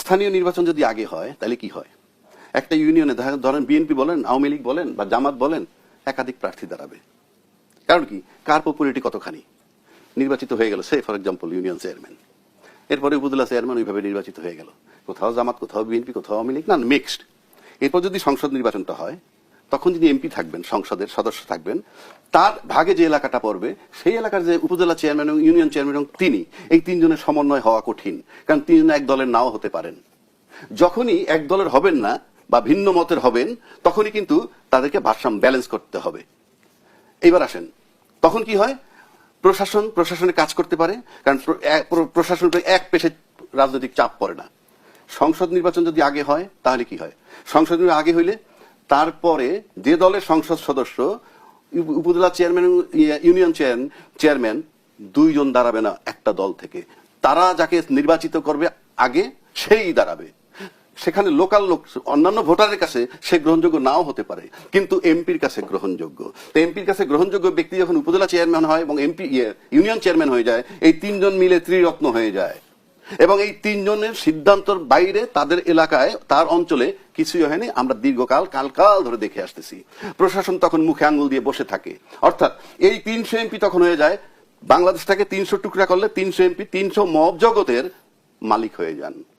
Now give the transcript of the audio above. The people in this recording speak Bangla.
স্থানীয় নির্বাচন যদি আগে হয় তাহলে কি হয়? একটা ইউনিয়নে ধরেন বিএনপি বলেন, আওয়ামী লীগ বলেন বা জামাত বলেন, একাধিক প্রার্থী দাঁড়াবে। কারণ কি, কার পপুলারিটি কতখানি, নির্বাচিত হয়ে গেল সে ফর এক্সাম্পল ইউনিয়ন চেয়ারম্যান, এরপরে উপজেলা চেয়ারম্যান ওইভাবে নির্বাচিত হয়ে গেল, কোথাও জামাত, কোথাও বিএনপি, কোথাও আওয়ামী লীগ, না মিক্সড। এরপর যদি সংসদ নির্বাচনটা হয়, তখন যিনি এমপি থাকবেন, সংসদের সদস্য থাকবেন, তার ভাগে যে এলাকাটা পড়বে সেই এলাকার যে উপজেলা চেয়ারম্যান এবং ইউনিয়ন চেয়ারম্যান এবং তিনি, এই তিনজনের সমন্বয় হওয়া কঠিন, কারণ তিনজন এক দলের নাও হতে পারেন। যখনই এক দলের হবেন না বা ভিন্ন মতের হবেন, তখনই কিন্তু তাদেরকে ভারসাম্য ব্যালেন্স করতে হবে। এইবার আসেন, তখন কি হয়? প্রশাসনে কাজ করতে পারে, কারণ প্রশাসন এক পেশে রাজনৈতিক চাপ পড়ে না। সংসদ নির্বাচন যদি আগে হয় তাহলে কি হয়? সংসদ নির্বাচন আগে হইলে তারপরে যে দলের সংসদ সদস্য, উপজেলা চেয়ারম্যান, ইউনিয়ন চেয়ারম্যান দুইজন দাঁড়াবে না একটা দল থেকে, তারা যাকে নির্বাচিত করবে আগে সেই দাঁড়াবে। সেখানে লোকাল লোক, অন্যান্য ভোটারের কাছে সে গ্রহণযোগ্য নাও হতে পারে, কিন্তু এমপির কাছে গ্রহণযোগ্য। তো এমপির কাছে গ্রহণযোগ্য ব্যক্তি যখন উপজেলা চেয়ারম্যান হয় এবং এমপি ইউনিয়ন চেয়ারম্যান হয়ে যায়, এই তিনজন মিলে ত্রিরত্ন হয়ে যায়। এবং এই তিনজনের সিদ্ধান্তর বাইরে তাদের এলাকায়, তার অঞ্চলে কিছুই হয়নি, আমরা দীর্ঘকাল কাল ধরে দেখে আসতেছি। প্রশাসন তখন মুখে আঙ্গুল দিয়ে বসে থাকে। অর্থাৎ এই 300 এমপি তখন হয়ে যায়, বাংলাদেশটাকে 300 টুকরা করলে 300 এমপি 300 মব জগতের মালিক হয়ে যান।